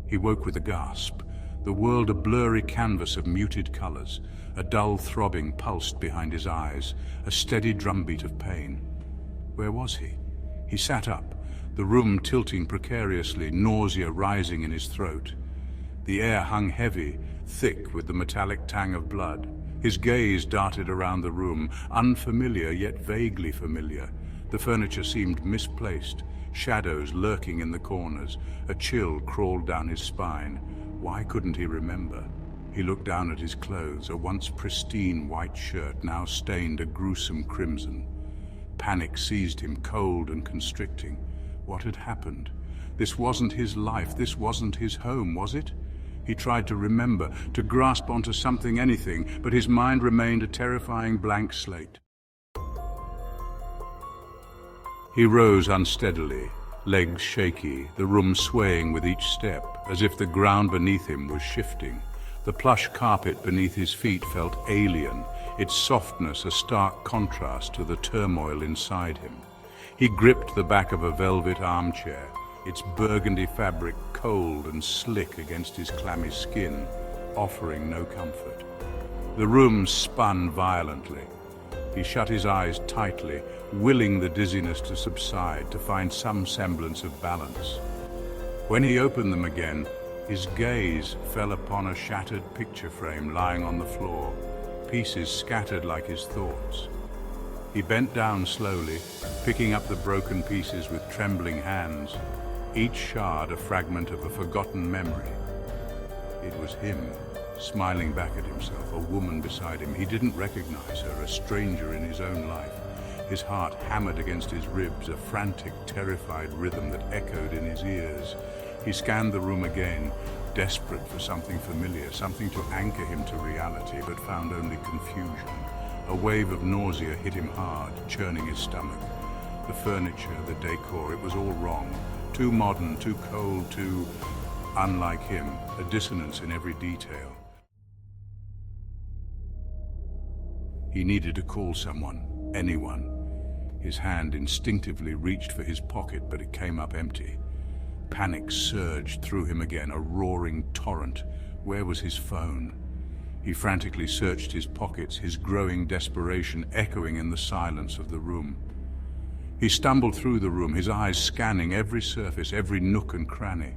He woke with a gasp, the world a blurry canvas of muted colors. A dull throbbing pulsed behind his eyes, a steady drumbeat of pain. Where was he? He sat up, the room tilting precariously, nausea rising in his throat. The air hung heavy, thick with the metallic tang of blood. His gaze darted around the room, unfamiliar yet vaguely familiar. The furniture seemed misplaced, shadows lurking in the corners. A chill crawled down his spine. Why couldn't he remember? He looked down at his clothes, a once pristine white shirt now stained a gruesome crimson. Panic seized him, cold and constricting. What had happened? This wasn't his life, this wasn't his home, was it? He tried to remember, to grasp onto something, anything, but his mind remained a terrifying blank slate. He rose unsteadily, legs shaky, the room swaying with each step, as if the ground beneath him was shifting. The plush carpet beneath his feet felt alien, its softness a stark contrast to the turmoil inside him. He gripped the back of a velvet armchair, its burgundy fabric cold and slick against his clammy skin, offering no comfort. The room spun violently. He shut his eyes tightly, willing the dizziness to subside, to find some semblance of balance. When he opened them again, his gaze fell upon a shattered picture frame lying on the floor, pieces scattered like his thoughts. He bent down slowly, picking up the broken pieces with trembling hands, each shard a fragment of a forgotten memory. It was him, smiling back at himself, a woman beside him. He didn't recognize her, a stranger in his own life. His heart hammered against his ribs, a frantic, terrified rhythm that echoed in his ears. He scanned the room again, desperate for something familiar, something to anchor him to reality, but found only confusion. A wave of nausea hit him hard, churning his stomach. The furniture, the decor, it was all wrong. Too modern, too cold, too unlike him, a dissonance in every detail. He needed to call someone, anyone. His hand instinctively reached for his pocket, but it came up empty. Panic surged through him again, a roaring torrent. Where was his phone? He frantically searched his pockets, his growing desperation echoing in the silence of the room. He stumbled through the room, his eyes scanning every surface, every nook and cranny.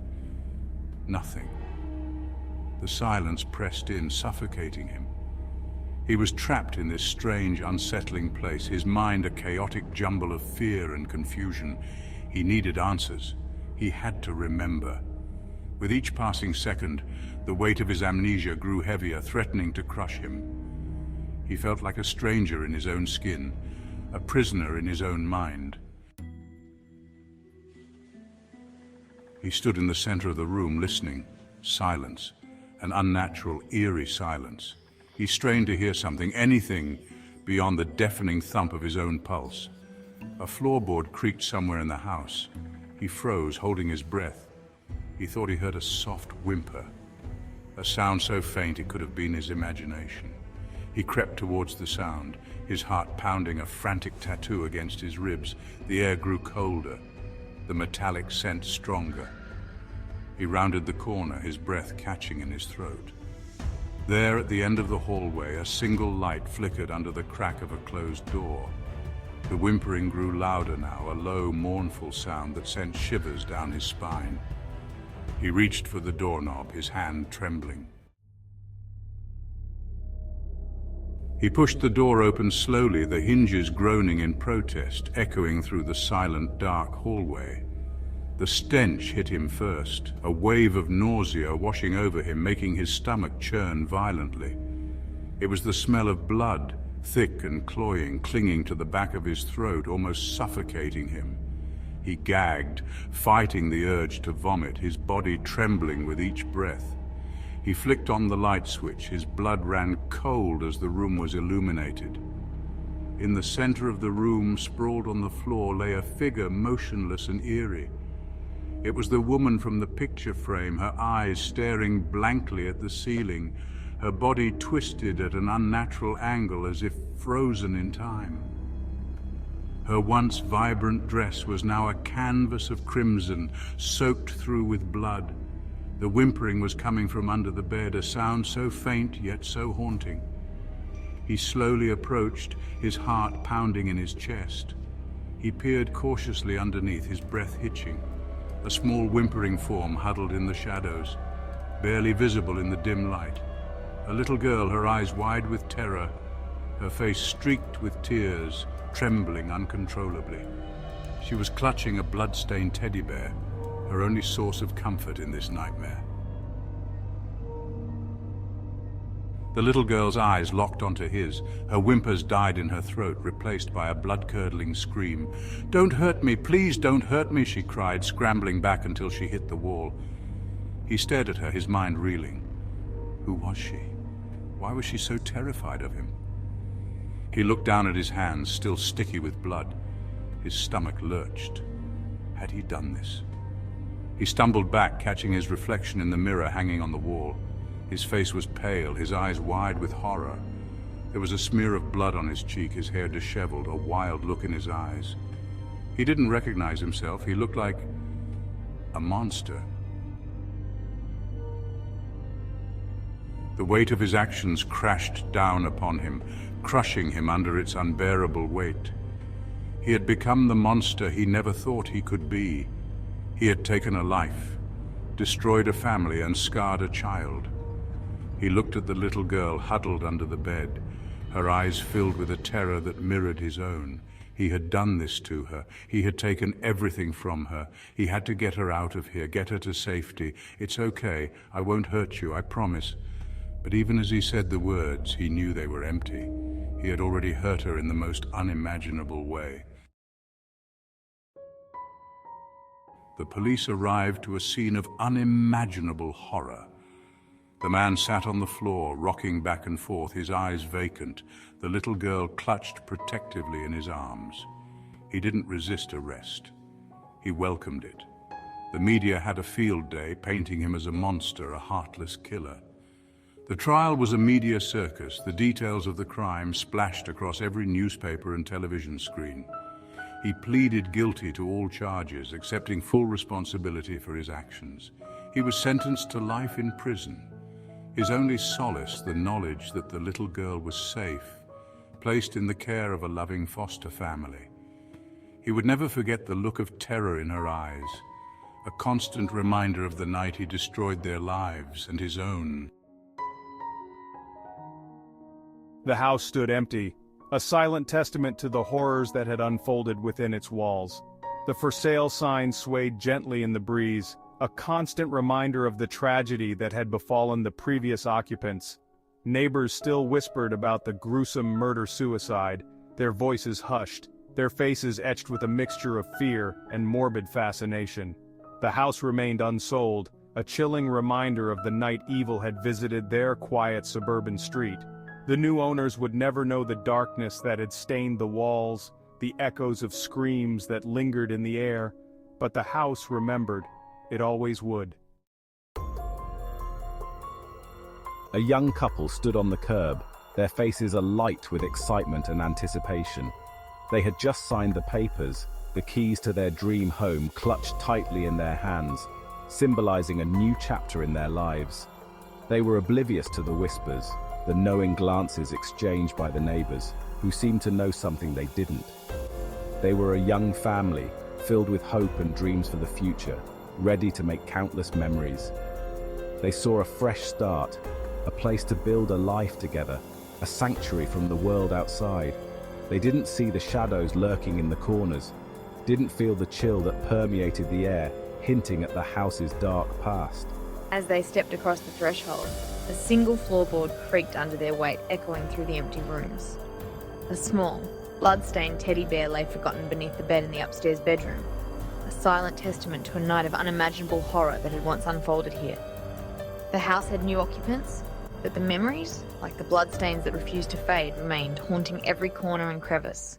Nothing. The silence pressed in, suffocating him. He was trapped in this strange, unsettling place, his mind a chaotic jumble of fear and confusion. He needed answers. He had to remember. With each passing second, the weight of his amnesia grew heavier, threatening to crush him. He felt like a stranger in his own skin, a prisoner in his own mind. He stood in the center of the room, listening. Silence, an unnatural, eerie silence. He strained to hear something, anything beyond the deafening thump of his own pulse. A floorboard creaked somewhere in the house. He froze, holding his breath. He thought he heard a soft whimper, a sound so faint it could have been his imagination. He crept towards the sound, his heart pounding a frantic tattoo against his ribs. The air grew colder, the metallic scent stronger. He rounded the corner, his breath catching in his throat. There, at the end of the hallway, a single light flickered under the crack of a closed door. The whimpering grew louder now, a low, mournful sound that sent shivers down his spine. He reached for the doorknob, his hand trembling. He pushed the door open slowly, the hinges groaning in protest, echoing through the silent, dark hallway. The stench hit him first, a wave of nausea washing over him, making his stomach churn violently. It was the smell of blood, thick and cloying, clinging to the back of his throat, almost suffocating him. He gagged, fighting the urge to vomit, his body trembling with each breath. He flicked on the light switch, his blood ran cold as the room was illuminated. In the center of the room, sprawled on the floor, lay a figure motionless and eerie. It was the woman from the picture frame, her eyes staring blankly at the ceiling, her body twisted at an unnatural angle as if frozen in time. Her once vibrant dress was now a canvas of crimson, soaked through with blood. The whimpering was coming from under the bed, a sound so faint yet so haunting. He slowly approached, his heart pounding in his chest. He peered cautiously underneath, his breath hitching. A small whimpering form huddled in the shadows, barely visible in the dim light. A little girl, her eyes wide with terror, her face streaked with tears, trembling uncontrollably. She was clutching a blood-stained teddy bear, her only source of comfort in this nightmare. The little girl's eyes locked onto his. Her whimpers died in her throat, replaced by a blood-curdling scream. "Don't hurt me, please don't hurt me," she cried, scrambling back until she hit the wall. He stared at her, his mind reeling. Who was she? Why was she so terrified of him? He looked down at his hands, still sticky with blood. His stomach lurched. Had he done this? He stumbled back, catching his reflection in the mirror hanging on the wall. His face was pale, his eyes wide with horror. There was a smear of blood on his cheek, his hair disheveled, a wild look in his eyes. He didn't recognize himself. He looked like a monster. The weight of his actions crashed down upon him, crushing him under its unbearable weight. He had become the monster he never thought he could be. He had taken a life, destroyed a family, and scarred a child. He looked at the little girl huddled under the bed, her eyes filled with a terror that mirrored his own. He had done this to her. He had taken everything from her. He had to get her out of here, get her to safety. "It's okay. I won't hurt you, I promise." But even as he said the words, he knew they were empty. He had already hurt her in the most unimaginable way. The police arrived to a scene of unimaginable horror. The man sat on the floor, rocking back and forth, his eyes vacant, the little girl clutched protectively in his arms. He didn't resist arrest. He welcomed it. The media had a field day, painting him as a monster, a heartless killer. The trial was a media circus, the details of the crime splashed across every newspaper and television screen. He pleaded guilty to all charges, accepting full responsibility for his actions. He was sentenced to life in prison. His only solace, the knowledge that the little girl was safe, placed in the care of a loving foster family. He would never forget the look of terror in her eyes, a constant reminder of the night he destroyed their lives and his own. The house stood empty, a silent testament to the horrors that had unfolded within its walls. The for sale sign swayed gently in the breeze, a constant reminder of the tragedy that had befallen the previous occupants. Neighbors still whispered about the gruesome murder-suicide, their voices hushed, their faces etched with a mixture of fear and morbid fascination. The house remained unsold, a chilling reminder of the night evil had visited their quiet suburban street. The new owners would never know the darkness that had stained the walls, the echoes of screams that lingered in the air, but the house remembered. It always would. A young couple stood on the curb, their faces alight with excitement and anticipation. They had just signed the papers, the keys to their dream home clutched tightly in their hands, symbolizing a new chapter in their lives. They were oblivious to the whispers, the knowing glances exchanged by the neighbors, who seemed to know something they didn't. They were a young family, filled with hope and dreams for the future, ready to make countless memories. They saw a fresh start, a place to build a life together, a sanctuary from the world outside. They didn't see the shadows lurking in the corners, didn't feel the chill that permeated the air, hinting at the house's dark past. As they stepped across the threshold, a single floorboard creaked under their weight, echoing through the empty rooms. A small, blood-stained teddy bear lay forgotten beneath the bed in the upstairs bedroom, a silent testament to a night of unimaginable horror that had once unfolded here. The house had new occupants, but the memories, like the bloodstains that refused to fade, remained, haunting every corner and crevice.